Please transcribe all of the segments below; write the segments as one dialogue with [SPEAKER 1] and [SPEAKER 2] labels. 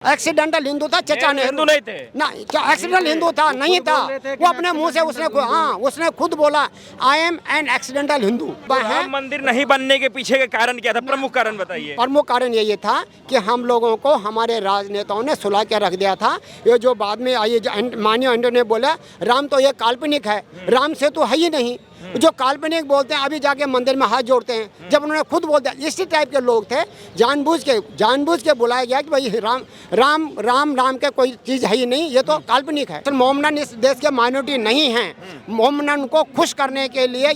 [SPEAKER 1] Accidental Hindu था चचा नेहरू।
[SPEAKER 2] हिंदू नहीं थे
[SPEAKER 1] ना, एक्सीडेंटल हिंदू था नहीं था, वो अपने मुंह से उसने खुद बोला I am an accidental Hindu.
[SPEAKER 2] Ram मंदिर नहीं बनने के पीछे का कारण क्या था? प्रमुख कारण बताइए।
[SPEAKER 1] प्रमुख कारण ये था कि हम लोगों को हमारे राजनेताओं ने सुला के रख दिया था। ये जो बाद में आई माननीय एंटो ने बोला राम तो ये काल्पनिक है, राम से तो है ही नहीं। जो काल्पनिक बोलते हैं अभी जाके मंदिर में हाथ जोड़ते हैं, जब उन्होंने खुद बोल दिया। इसी टाइप के लोग थे, जानबूझ के बुलाया गया कि भाई राम के कोई चीज़ है ही नहीं, ये तो काल्पनिक है। तो मोमडन इस देश के माइनॉरिटी नहीं हैं। मोमडन को खुश करने के लिए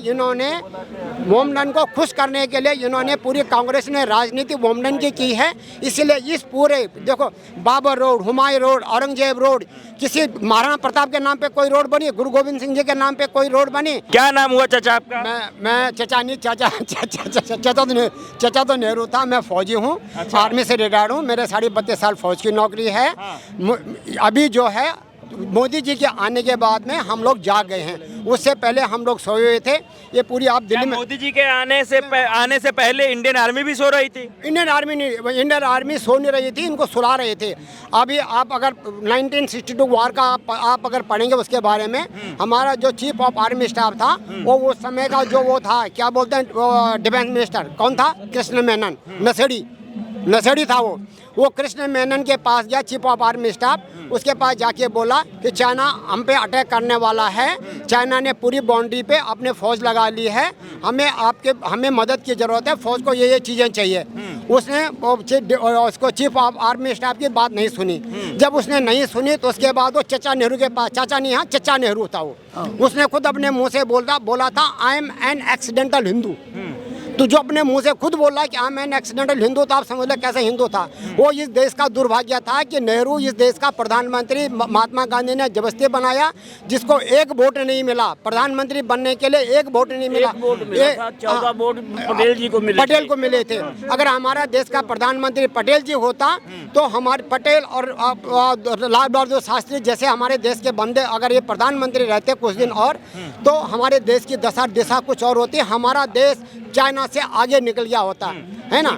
[SPEAKER 1] इन्होंने पूरी कांग्रेस ने राजनीति मोमडन की है। इसलिए इस पूरे देखो Babar road, Humayun road, Aurangzeb road, किसी महाराणा प्रताप के नाम पे कोई रोड बनी, गुरु गोविंद सिंह जी के नाम पे कोई रोड बनी।
[SPEAKER 2] क्या नाम हुआ चाचा आपका?
[SPEAKER 1] मैं चाचा नहीं, चाचा तो नेहरू था। मैं फौजी हूँ,
[SPEAKER 2] अच्छा।
[SPEAKER 1] आर्मी से रिटायर्ड हूँ। मेरे 32.5 साल फौज की नौकरी है। अभी जो है मोदी जी के आने के बाद में हम लोग जाग गए हैं, उससे पहले हम लोग सोए हुए थे। ये पूरी आप दिल्ली में
[SPEAKER 2] मोदी जी के आने से पहले इंडियन आर्मी भी सो रही थी।
[SPEAKER 1] इंडियन आर्मी सो नहीं रही थी, इनको सुला रहे थे। अभी आप अगर 1962 वार का आप अगर पढ़ेंगे उसके बारे में, हमारा जो चीफ ऑफ आर्मी स्टाफ था वो उस समय का जो वो था, क्या बोलते हैं, डिफेंस मिनिस्टर कौन था? कृष्ण मेनन, नशेड़ी था वो कृष्ण मेनन के पास गया, चीफ ऑफ आर्मी स्टाफ। उसके पास जाके बोला कि चाइना हम पे अटैक करने वाला है, चाइना ने पूरी बाउंड्री पे अपने फौज लगा ली है, हमें मदद की ज़रूरत है, फौज को ये चीज़ें चाहिए। उसने उसको चीफ ऑफ आर्मी स्टाफ की बात नहीं सुनी। जब उसने नहीं सुनी तो उसके बाद वो चचा नेहरू के पास, चचा नेहरू था वो, उसने खुद अपने मुँह से बोला था I am an accidental Hindu. तो जो अपने मुंह से खुद बोल रहा है कि हाँ मैं एक्सीडेंटल हिंदू था, आप समझ लो कैसे हिंदू था वो। इस देश का दुर्भाग्य था कि नेहरू इस देश का प्रधानमंत्री महात्मा गांधी ने जबरदस्ती बनाया, जिसको एक वोट नहीं मिला प्रधानमंत्री बनने के लिए, एक वोट नहीं मिला।
[SPEAKER 2] 14 वोट पटेल जी को
[SPEAKER 1] मिले थे। अगर हमारा देश का प्रधानमंत्री पटेल जी होता तो हमारे पटेल और लाल बहादुर शास्त्री जैसे हमारे देश के बंदे अगर ये प्रधानमंत्री रहते कुछ दिन और, तो हमारे देश की दिशा कुछ और होती। हमारा देश चाइना से आगे निकल गया होता है ना।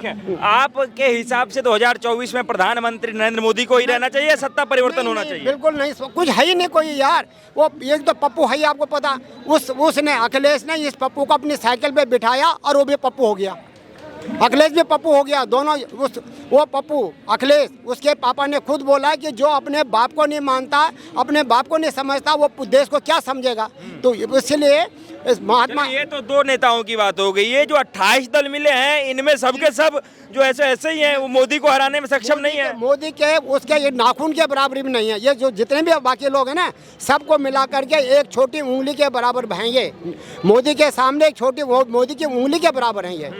[SPEAKER 2] आपके हिसाब से 2024 में प्रधानमंत्री नरेंद्र मोदी को ही रहना चाहिए, सत्ता परिवर्तन होना चाहिए?
[SPEAKER 1] बिल्कुल नहीं, कुछ है ही नहीं कोई यार। वो एक तो पप्पू है ही, आपको पता, उसने अखिलेश ने इस पप्पू को अपनी साइकिल पे बिठाया और वो भी पप्पू हो गया, अखिलेश भी पप्पू हो गया। दोनों वो पप्पू अखिलेश, उसके पापा ने खुद बोला कि जो अपने बाप को नहीं मानता, अपने बाप को नहीं समझता, वो देश को क्या समझेगा। तो इसलिए इस महात्मा,
[SPEAKER 2] ये तो दो नेताओं की बात हो गई। ये जो 28 दल मिले हैं, इनमें सबके सब जो ऐसे ही हैं, वो मोदी को हराने में सक्षम नहीं है।
[SPEAKER 1] मोदी के उसके ये नाखून के बराबर भी नहीं है। ये जो जितने भी बाकी लोग हैं ना, सबको मिला करके एक छोटी उंगली के बराबर हैं ये। मोदी के सामने एक छोटी मोदी की उंगली के बराबर हैं ये।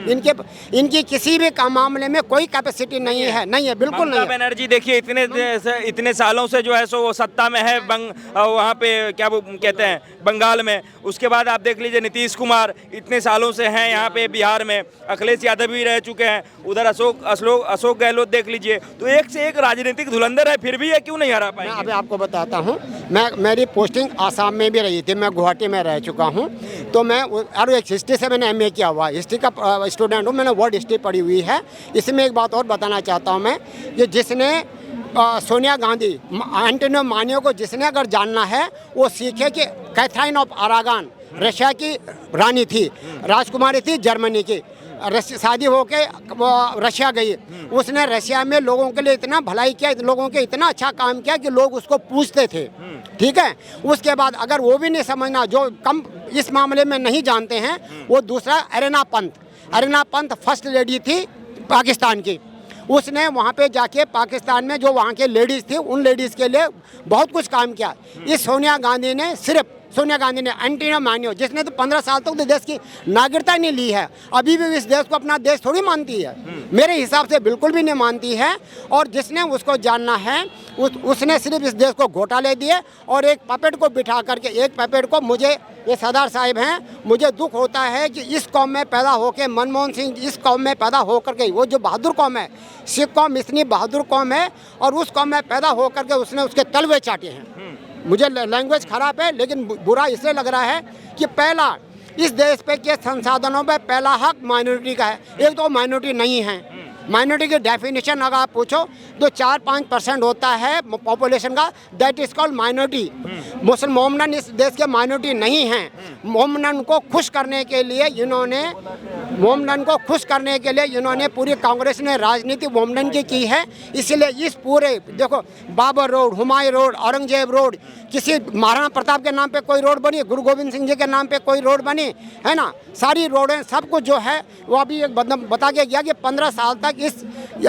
[SPEAKER 1] इनकी किसी भी मामले में कोई कैपेसिटी नहीं है, बिल्कुल नहीं।
[SPEAKER 2] बनर्जी देखिए इतने सालों से जो है सो वो सत्ता में है, वहाँ पे क्या वो कहते हैं बंगाल में। उसके बाद आप देख लीजिए नीतीश कुमार इतने सालों से हैं यहाँ पे बिहार में, अखिलेश यादव भी रह चुके हैं, उधर अशोक गहलोत देख लीजिए। तो एक से एक राजनीतिक धुरंधर है, फिर भी ये क्यों नहीं हरा पाएंगे?
[SPEAKER 1] मैं अभी आपको बताता हूँ, मेरी पोस्टिंग आसाम में भी रही थी, मैं गुवाहाटी में रह चुका हूँ। तो मैं और एक हिस्ट्री से मैंने MA किया हुआ, हिस्ट्री का स्टूडेंट हूँ, मैंने वर्ल्ड हिस्ट्री पढ़ी हुई है। इसमें एक बात और बताना चाहता हूँ मैं, कि जिसने सोनिया गांधी, एंटोनियो मानियो को जिसने अगर जानना है वो सीखे कि कैथरीन ऑफ अरागन रशिया की रानी थी, राजकुमारी थी जर्मनी की, शादी होके रशिया गई। उसने रशिया में लोगों के लिए इतना भलाई किया, लोगों के इतना अच्छा काम किया कि लोग उसको पूछते थे, ठीक है। उसके बाद अगर वो भी नहीं समझना, जो कम इस मामले में नहीं जानते हैं, वो दूसरा अरेना पंत फर्स्ट लेडी थी पाकिस्तान की। उसने वहाँ पे जाके पाकिस्तान में जो वहाँ के लेडीज़ थी, उन लेडीज़ के लिए बहुत कुछ काम किया। इस सोनिया गांधी ने एंटोनियो मानियो, जिसने तो 15 साल तक तो देश की नागरिकता नहीं ली है, अभी भी इस देश को अपना देश थोड़ी मानती है, मेरे हिसाब से बिल्कुल भी नहीं मानती है। और जिसने उसको जानना है उसने सिर्फ इस देश को घोटाले दिए और एक पपेट को बिठा करके मुझे ये सरदार साहिब हैं, मुझे दुख होता है कि इस कौम में पैदा होकर मनमोहन सिंह इस कौम में पैदा होकर के, वो जो बहादुर कौम है, सिख कौम इतनी बहादुर कौम है, और उस कौम में पैदा होकर के उसने उसके तलवे चाटे हैं। मुझे लैंग्वेज खराब है, लेकिन बुरा इसलिए लग रहा है कि पहला इस देश पे के संसाधनों पे पहला हक माइनॉरिटी का है। एक तो माइनॉरिटी नहीं है, माइनॉरिटी की डेफिनेशन अगर आप पूछो तो 4-5% होता है पॉपुलेशन का, दैट इज कॉल्ड माइनॉरिटी। मुस्लिम मोमडन इस देश के माइनॉरिटी नहीं हैं। मोमडन को खुश करने के लिए इन्होंने पूरी कांग्रेस ने राजनीति मोमडन की है। इसलिए इस पूरे देखो, Babar road, Humayun road, Aurangzeb road, किसी महाराणा प्रताप के नाम पे कोई रोड बनी, गुरु गोविंद सिंह जी के नाम पे कोई रोड बनी है ना, सारी रोडें सब कुछ जो है वो अभी एक बता के गया कि 15 साल तक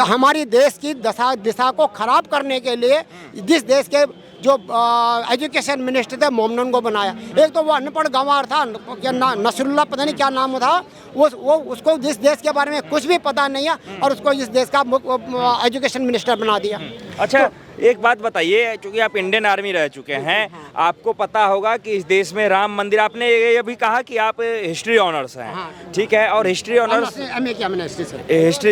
[SPEAKER 1] हमारी देश की दिशा को खराब करने के लिए जिस देश के जो एजुकेशन मिनिस्टर थे मोमडन को बनाया। एक तो वो अनपढ़ गंवार था, क्या नसरुल्ला पता नहीं क्या नाम था, वो उसको इस देश के बारे में कुछ भी पता नहीं है और उसको इस देश का एजुकेशन मिनिस्टर बना दिया।
[SPEAKER 2] अच्छा, एक बात बताइए, चूंकि आप इंडियन आर्मी रह चुके हैं, आपको पता होगा कि इस देश में राम मंदिर, आपने ये भी कहा कि आप हिस्ट्री ऑनर्स हैं, ठीक है, और हिस्ट्री ऑनर्स
[SPEAKER 1] एमए किया मैंने हिस्ट्री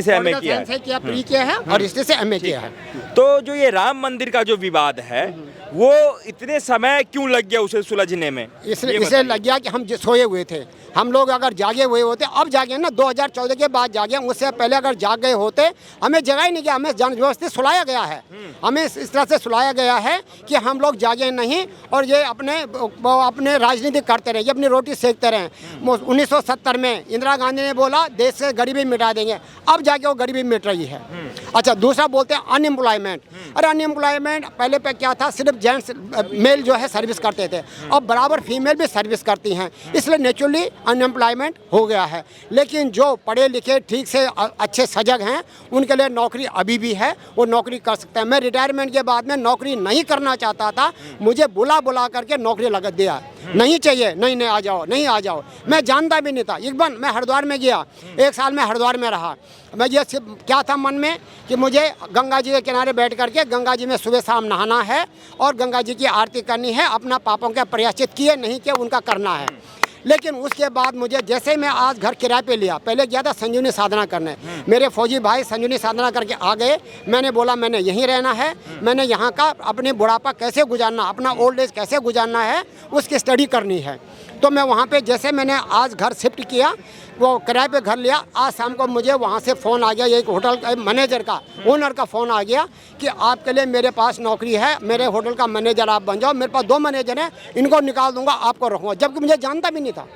[SPEAKER 1] से
[SPEAKER 2] एमए किया
[SPEAKER 1] प्री किया है और हिस्ट्री से एमए किया है।
[SPEAKER 2] तो जो ये राम मंदिर का जो विवाद है वो इतने समय क्यों लग गया उसे सुलझने में?
[SPEAKER 1] इसलिए लग गया कि हम सोए हुए थे। हम लोग अगर जागे हुए होते, अब जागे ना, 2014 के बाद जागे, उससे पहले अगर जाग गए होते, हमें जगह ही नहीं गया, हमें जबरदस्ती सुलाया गया है, हमें इस तरह से सुलाया गया है कि हम लोग जागे नहीं और ये अपने राजनीति करते रहे, ये अपनी रोटी सेकते रहे। 1970 में इंदिरा गांधी ने बोला देश से गरीबी मिटा देंगे, अब जाके वो गरीबी मिट रही है। अच्छा, दूसरा बोलते हैं अनएम्प्लॉयमेंट। अरे अनएम्प्लॉयमेंट पहले पे क्या था, सिर्फ जेंट्स मेल जो है सर्विस करते थे, अब बराबर फीमेल भी सर्विस करती हैं, इसलिए नेचुरली अनएम्प्लॉयमेंट हो गया है। लेकिन जो पढ़े लिखे ठीक से अच्छे सजग हैं उनके लिए नौकरी अभी भी है, वो नौकरी कर सकते हैं। मैं रिटायरमेंट के बाद में नौकरी नहीं करना चाहता था, मुझे बुला करके नौकरी लगा दिया, नहीं चाहिए, नहीं आ जाओ, नहीं आ जाओ। मैं जानता भी नहीं था। एक बार मैं हरिद्वार में गया, 1 साल में हरिद्वार में रहा। मैं ये क्या था मन में कि मुझे गंगा जी के किनारे बैठ करके गंगा जी में सुबह शाम नहाना है और गंगा जी की आरती करनी है, अपना पापों के प्रायश्चित किए नहीं किए उनका करना है। लेकिन उसके बाद मुझे, जैसे मैं आज घर किराए पे लिया, पहले गया था संजीवनी साधना करने, मेरे फौजी भाई संजीवनी साधना करके आ गए। मैंने बोला मैंने यहीं रहना है, मैंने यहाँ का अपने बुढ़ापा कैसे गुजारना, अपना ओल्ड एज कैसे गुजारना है, उसकी स्टडी करनी है। तो मैं वहाँ पे, जैसे मैंने आज घर शिफ्ट किया, वो किराए पे घर लिया, आज शाम को मुझे वहाँ से फ़ोन आ गया, एक होटल का मैनेजर का, ओनर का फ़ोन आ गया कि आपके लिए मेरे पास नौकरी है, मेरे होटल का मैनेजर आप बन जाओ। मेरे पास 2 मैनेजर हैं, इनको निकाल दूंगा, आपको रखूँगा, जबकि मुझे जानता भी नहीं था,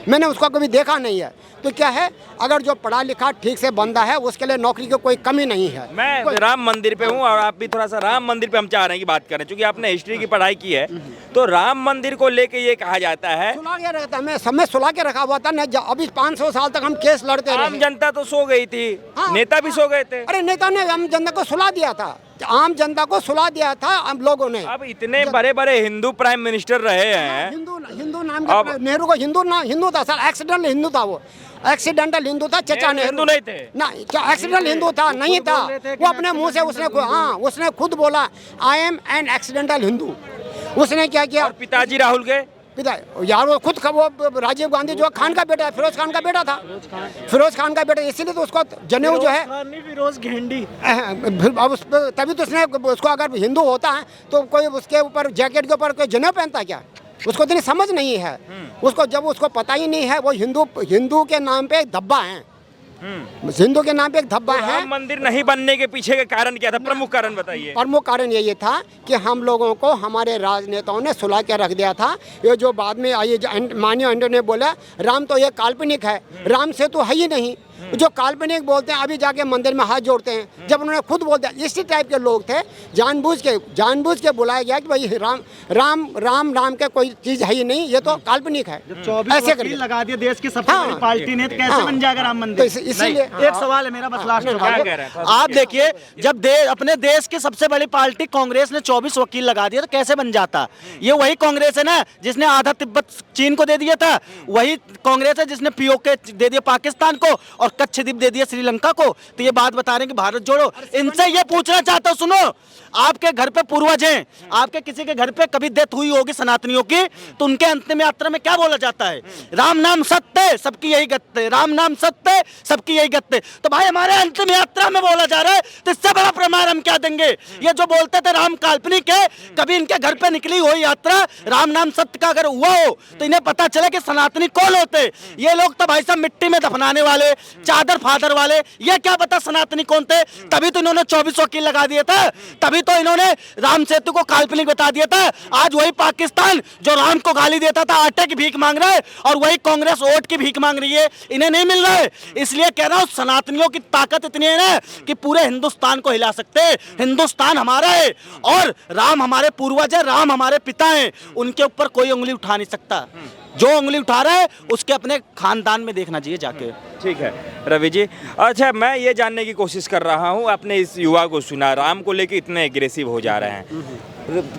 [SPEAKER 1] मैंने उसको कभी देखा नहीं है। तो क्या है, अगर जो पढ़ा लिखा ठीक से बंदा है उसके लिए नौकरी की कोई कमी नहीं है।
[SPEAKER 2] मैं राम मंदिर पे हूँ और आप भी थोड़ा सा राम मंदिर पे हम चाह रहे हैं कि बात करें, क्योंकि आपने हिस्ट्री की पढ़ाई की है। तो राम मंदिर को लेके ये कहा जाता है,
[SPEAKER 1] सुला के रखता है, मैं समय सुला के रखा हुआ था ना, अभी 500 साल तक हम केस लड़ते रहे।
[SPEAKER 2] आम जनता तो सो गई थी, नेता भी सो गए थे।
[SPEAKER 1] अरे नेता ने आम जनता को सुला दिया था, आम जनता को सुला दिया था हम लोगों ने।
[SPEAKER 2] अब इतने बड़े बड़े हिंदू प्राइम मिनिस्टर रहे हैं,
[SPEAKER 1] हिंदू नाम का, नेहरू को हिंदू था सर, एक्सीडेंटल हिंदू था, वो एक्सीडेंटल हिंदू था। चचा नेहरू
[SPEAKER 2] हिंदू नहीं थे
[SPEAKER 1] ना, क्या एक्सीडेंटल हिंदू था? नहीं था, वो अपने मुंह से उसने खुद बोला I am an accidental Hindu. उसने क्या किया?
[SPEAKER 2] और पिताजी राहुल के
[SPEAKER 1] पिता यार, वो खुद वो राजीव गांधी जो खान का बेटा, फिरोज खान का बेटा था, फिरोज खान का बेटा, इसीलिए तो उसको जनेऊ जो है
[SPEAKER 3] फिरोज घेंडी,
[SPEAKER 1] तभी तो उसने उसको, अगर हिंदू होता है तो कोई उसके ऊपर जैकेट के ऊपर कोई जनेऊ पहनता क्या? उसको इतनी समझ नहीं है। उसको जब उसको पता ही नहीं है, वो हिंदू के नाम पे एक धब्बा है, हिंदू के नाम पे एक धब्बा है।
[SPEAKER 2] राम मंदिर नहीं बनने के पीछे का कारण क्या था? प्रमुख कारण बताइए।
[SPEAKER 1] प्रमुख कारण ये था कि हम लोगों को हमारे राजनेताओं ने सुला के रख दिया था। ये जो बाद में आई, माननीय अंडर ने बोला राम तो ये काल्पनिक है, राम से तो है ही नहीं, जो काल्पनिक बोलते हैं अभी जाके मंदिर में हाथ जोड़ते हैं, जब उन्होंने खुद बोल दिया। इसी टाइप के लोग थे, जानबूझ के बुलाया गया कि भाई राम के कोई चीज है ही नहीं, ये तो काल्पनिक है।
[SPEAKER 3] ऐसे कर लगा दिया देश की सबसे बड़ी पार्टी ने, तो कैसे बन जाएगा राम मंदिर?
[SPEAKER 1] इसीलिए
[SPEAKER 3] एक सवाल है मेरा, बस लास्ट आप देखिए, जब अपने देश की सबसे बड़ी पार्टी कांग्रेस ने 24 वकील लगा दिया, तो कैसे बन जाता? ये वही कांग्रेस है ना जिसने आधा तिब्बत चीन को दे दिया था, वही कांग्रेस है जिसने पीओके दे दिया पाकिस्तान को और कच्छ द्वीप दे दिया श्रीलंका को। तो ये बात बता रहे हैं कि भारत जोड़ो। इनसे ये पूछना चाहता हूं, सुनो, आपके घर पे पूर्वज हैं, आपके किसी के घर पे कभी डेथ हुई होगी सनातनियों की, तो उनके अंतिम यात्रा में क्या बोला जाता है? राम नाम सत्य, सबकी यही गत्ते, राम नाम सत्य, सबकी यही गत्ते। तो भाई हमारे अंतिम यात्रा में बोला जा रहा है, तो इससे बड़ा प्रमाण हम क्या देंगे? ये जो बोलते थे राम काल्पनिक है, कभी इनके घर पे निकली हो यात्रा राम नाम सत्य का अगर हुआ हो, तो इन्हें पता चले कि सनातनी कौन होते। ये लोग तो भाई साहब मिट्टी में दफनाने वाले, चादर फादर वाले, ये क्या पता सनातनी कौन थे। तभी तो इन्होंने 24 वकील लगा दिए थे, तभी तो इन्होंने राम सेतु को काल्पनिक बता दिया था। आज वही पाकिस्तान जो राम को गाली देता था आटे की भीख मांग रहा है, और वही कांग्रेस वोट की भीख मांग रही है, इन्हें नहीं मिल रहा है। इसलिए कह रहा हूं सनातनियों की ताकत इतनी है ना कि पूरे हिंदुस्तान को हिला सकते हैं। हिंदुस्तान हमारा है और राम हमारे पूर्वज है, राम हमारे पिता हैं, उनके ऊपर कोई उंगली उठा नहीं सकता। जो उंगली उठा रहा है उसके अपने खानदान में देखना चाहिए जाके।
[SPEAKER 2] ठीक है रवि जी। अच्छा, मैं ये जानने की कोशिश कर रहा हूँ, आपने इस युवा को सुना, राम को लेके इतने एग्रेसिव हो जा रहे हैं।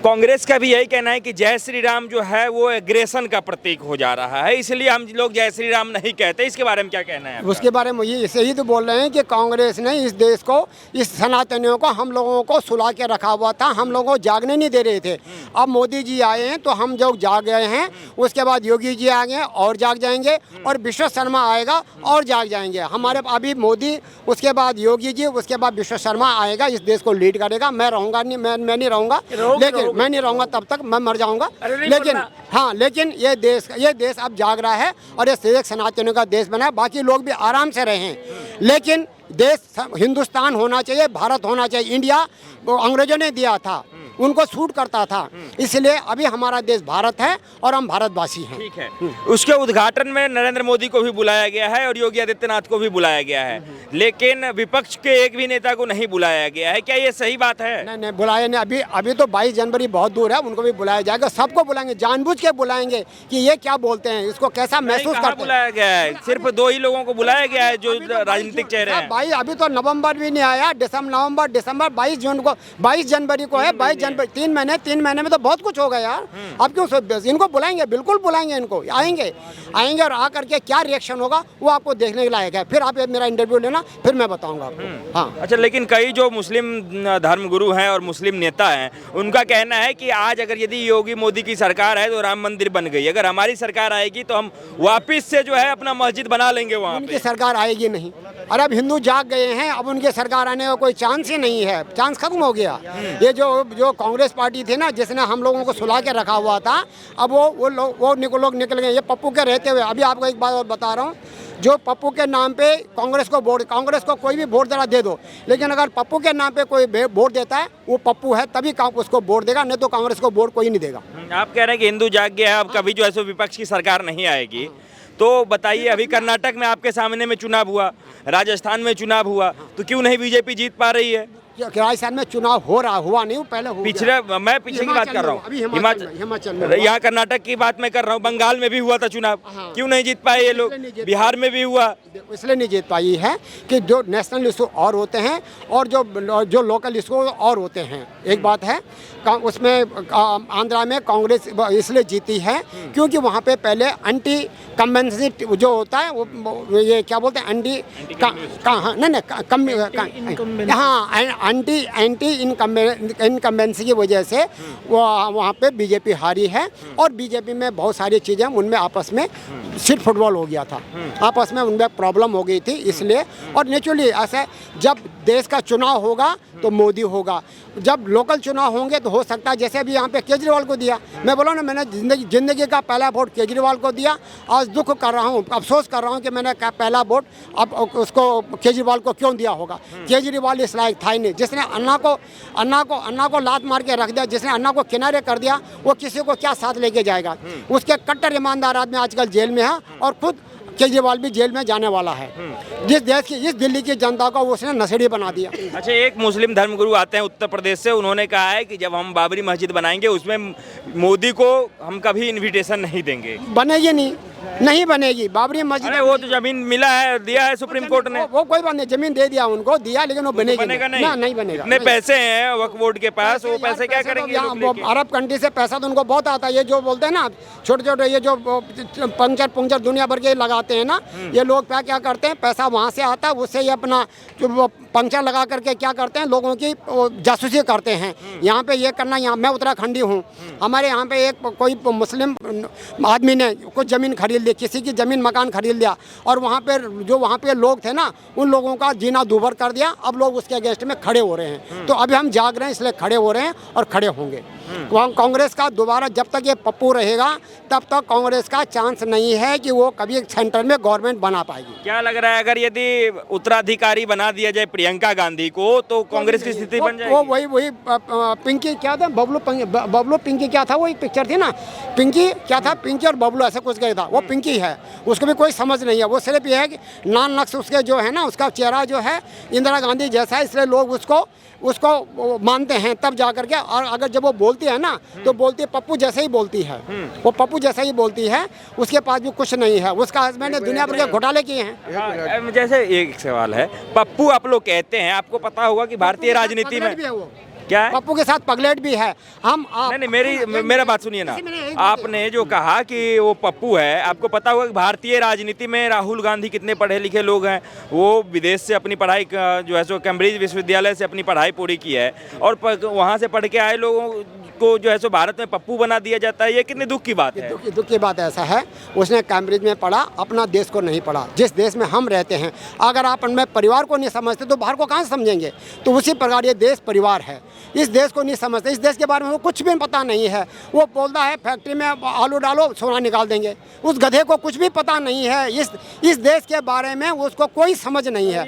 [SPEAKER 2] कांग्रेस का भी यही कहना है कि जय श्री राम जो है वो एग्रेशन का प्रतीक हो जा रहा है, इसलिए हम लोग जय श्री राम नहीं कहते। इसके बारे में क्या कहना है आपका?
[SPEAKER 1] उसके बारे में ये सही तो बोल रहे हैं कि कांग्रेस ने इस देश को, इस सनातनियों को, हम लोगों को सुला के रखा हुआ था, हम लोगों को जागने नहीं दे रहे थे। अब मोदी जी आए हैं तो हम जो जाग गए हैं, उसके बाद योगी जी आ गए और जाग जाएंगे, और विश्व शर्मा आएगा और जाग जाएंगे। हमारे अभी मोदी, उसके बाद योगी जी, उसके बाद विश्व शर्मा आएगा, इस देश को लीड करेगा। मैं रहूँगा नहीं, मैं नहीं रहूँगा, लेकिन मैं नहीं रहूँगा तब तक, मैं मर जाऊँगा। लेकिन हाँ, लेकिन ये देश अब जाग रहा है और ये एक सनातनियों का देश बना है। बाकी लोग भी आराम से रहें, लेकिन देश हिंदुस्तान होना चाहिए, भारत होना चाहिए। इंडिया वो अंग्रेजों ने दिया था, उनको सूट करता था, इसलिए अभी हमारा देश भारत है और हम भारतवासी हैं।
[SPEAKER 2] ठीक है। उसके उद्घाटन में नरेंद्र मोदी को भी बुलाया गया है और योगी आदित्यनाथ को भी बुलाया गया है, लेकिन विपक्ष के एक भी नेता को नहीं बुलाया गया है। क्या ये सही बात है?
[SPEAKER 1] नहीं नहीं, बुलाया नहीं। अभी तो 22 जनवरी बहुत दूर है, उनको भी बुलाया जाएगा। सबको बुलाएंगे, जानबूझ के बुलाएंगे कि ये क्या बोलते हैं, इसको कैसा महसूस करते हैं।
[SPEAKER 2] बुलाया गया है, सिर्फ 2 ही लोगों को बुलाया गया है जो राजनीतिक चेहरे हैं।
[SPEAKER 1] भाई अभी तो नवंबर भी नहीं आया, नवंबर दिसंबर, 22 जून को, 22 जनवरी को है। 22 जनवरी, 3 महीने में तो बहुत कुछ होगा यार। अब क्यों इनको बुलाएंगे, बिल्कुल बुलाएंगे इनको, आएंगे और आकर के क्या रिएक्शन होगा वो आपको देखने के लायक है। फिर आप मेरा इंटरव्यू लेना, फिर मैं बताऊंगा आपको। हाँ,
[SPEAKER 2] अच्छा, लेकिन कई जो मुस्लिम धर्मगुरु हैं और मुस्लिम नेता हैं, उनका कहना है कि आज अगर यदि योगी मोदी की सरकार है तो राम मंदिर बन गई, अगर हमारी सरकार आएगी तो हम वापिस से जो है अपना मस्जिद बना लेंगे वहाँ पे।
[SPEAKER 1] उनकी सरकार आएगी नहीं। अरे अब हिंदू जाग गए हैं, अब उनकी सरकार आने का कोई चांस ही नहीं है, चांस खत्म हो गया। ये जो कांग्रेस पार्टी थी ना, जिसने हम लोगों को सुला के रखा हुआ था, अब वो लोग निकल गए। ये पप्पू के रहते हुए, अभी आपको एक बात और बता रहा हूँ, जो पप्पू के नाम पे कांग्रेस को कोई भी वोट जरा दे दो, लेकिन अगर पप्पू के नाम पे कोई वोट देता है, वो पप्पू है तभी उसको वोट देगा, नहीं तो कांग्रेस को वोट कोई नहीं देगा।
[SPEAKER 2] आप कह रहे हैं कि हिंदू जाग गया है, अब कभी जो है सो विपक्ष की सरकार नहीं आएगी। तो बताइए, अभी कर्नाटक में आपके सामने में चुनाव हुआ, राजस्थान में चुनाव हुआ, तो क्यों नहीं बीजेपी जीत पा रही है?
[SPEAKER 1] राजस्थान में चुनाव हुआ नहीं, पहले
[SPEAKER 2] मैं पीछे की बात कर रहा हूँ,
[SPEAKER 1] हिमाचल में।
[SPEAKER 2] यहाँ कर्नाटक की बात मैं कर रहा हूँ, बंगाल में भी हुआ था चुनाव, क्यों नहीं जीत पाए ये लोग? बिहार में भी हुआ,
[SPEAKER 1] इसलिए नहीं जीत पाई है कि जो नेशनल इशू और होते हैं और जो लोकल इशू और होते हैं। एक बात है, उसमें आंध्रा में कांग्रेस इसलिए जीती है क्योंकि वहाँ पे पहले एंटी कम्बेंसी जो होता है, वो ये क्या बोलते हैं, एंटी इनकम्बेंसी की वजह से वहाँ पे बीजेपी हारी है। और बीजेपी में बहुत सारी चीज़ें, उनमें आपस में सिट फुटबॉल हो गया था, आपस में उनमें प्रॉब्लम हो गई थी, इसलिए। और नेचुरली ऐसे जब देश का चुनाव होगा तो मोदी होगा, जब लोकल चुनाव होंगे तो हो सकता है, जैसे अभी यहाँ पे केजरीवाल को दिया, मैं बोला ना, मैंने जिंदगी का पहला वोट केजरीवाल को दिया। आज दुख कर रहा हूँ, अफसोस कर रहा हूँ कि मैंने पहला वोट अब उसको केजरीवाल को क्यों दिया होगा। केजरीवाल इस लायक था ही नहीं। जिसने अन्ना को लात मार के रख दिया, जिसने अन्ना को किनारे कर दिया, वो किसी को क्या साथ लेके जाएगा। उसके कट्टर ईमानदार आदमी आजकल जेल में है और खुद केजरीवाल भी जेल में जाने वाला है। जिस देश की, इस दिल्ली की जनता को उसने नशेड़ी बना दिया।
[SPEAKER 2] अच्छा, एक मुस्लिम धर्मगुरु आते हैं उत्तर प्रदेश से, उन्होंने कहा है कि जब हम बाबरी मस्जिद बनाएंगे उसमें मोदी को हम कभी इनविटेशन नहीं देंगे।
[SPEAKER 1] बनेगी नहीं बनेगी बाबरी मस्जिद।
[SPEAKER 2] वो तो जमीन मिला है, दिया है सुप्रीम कोर्ट ने।
[SPEAKER 1] वो कोई बात नहीं, जमीन दे दिया उनको, दिया, लेकिन वो बनेगी नहीं बनेगा।
[SPEAKER 2] इतने पैसे हैं वक्फ बोर्ड के पास, वो पैसे क्या करेंगे?
[SPEAKER 1] अरब कंट्री से पैसा तो उनको बहुत आता है। ये जो बोलते हैं ना, छोटे छोटे ये जो पंचर दुनिया भर के लगाते हैं ना, ये लोग क्या करते हैं, पैसा वहाँ से आता है, उससे ये अपना पंक्चर लगा करके क्या करते हैं, लोगों की जासूसी करते हैं। यहाँ पे ये करना, यहाँ मैं उत्तराखंडी हूँ, हमारे यहाँ पे एक कोई मुस्लिम आदमी ने कुछ ज़मीन खरीद ली, किसी की ज़मीन मकान खरीद लिया, और वहाँ पर जो वहाँ पे लोग थे ना, उन लोगों का जीना दूभर कर दिया। अब लोग उसके अगेंस्ट में खड़े हो रहे हैं। तो अभी हम जाग रहे हैं, इसलिए खड़े हो रहे हैं और खड़े होंगे। कांग्रेस का दोबारा जब तक ये पप्पू रहेगा तब तक कांग्रेस का चांस नहीं है कि वो कभी सेंटर में गवर्नमेंट बना पाएगी।
[SPEAKER 2] क्या लग रहा है, अगर यदि उत्तराधिकारी बना दिया जाए प्रियंका गांधी को तो कांग्रेस की स्थिति बन जाएगी?
[SPEAKER 1] वो वही पिंकी क्या था, बबलू पिंकी क्या था, वो एक पिक्चर थी ना, पिंकी क्या था, पिंकी और बबलू ऐसे कुछ गया था, वो पिंकी है। उसको भी कोई समझ नहीं है, वो सिर्फ ये है कि नान नक्श उसके जो है ना, उसका चेहरा जो है इंदिरा गांधी जैसा है, इसलिए लोग उसको मानते हैं तब जा करके। और अगर जब वो बोलती है ना तो बोलती है पप्पू जैसे ही बोलती है, वो पप्पू जैसा ही बोलती है, उसके पास भी कुछ नहीं है। उसका हस्बैंड ने दुनिया भर के घोटाले किए हैं।
[SPEAKER 2] हाँ, जैसे एक सवाल है, पप्पू आप लोग कहते हैं, आपको पता होगा कि भारतीय राजनीति में क्या है?
[SPEAKER 1] पप्पू के साथ पगलेट भी है।
[SPEAKER 2] नहीं, मेरा बात सुनिए ना। आपने जो कहा कि वो पप्पू है, आपको पता होगा कि भारतीय राजनीति में राहुल गांधी कितने पढ़े लिखे लोग हैं। वो विदेश से अपनी पढ़ाई जो है सो कैम्ब्रिज विश्वविद्यालय से अपनी पढ़ाई पूरी की है, और वहाँ से पढ़ के आए लोगों को जो है सो भारत में पप्पू बना दिया जाता है। ये कितनी दुख की बात है?
[SPEAKER 1] दुख की बात ऐसा है, उसने कैम्ब्रिज में पढ़ा, अपना देश को नहीं पढ़ा। जिस देश में हम रहते हैं, अगर आप अपने परिवार को नहीं समझते तो बाहर को कहाँ से समझेंगे? तो उसी प्रकार ये देश परिवार है। इस देश को नहीं समझते, इस देश के बारे में वो कुछ भी पता नहीं है। वो बोलता है फैक्ट्री में आलू डालो सोना निकाल देंगे, उस गधे को कुछ भी पता नहीं है। इस देश के बारे में उसको कोई समझ नहीं है।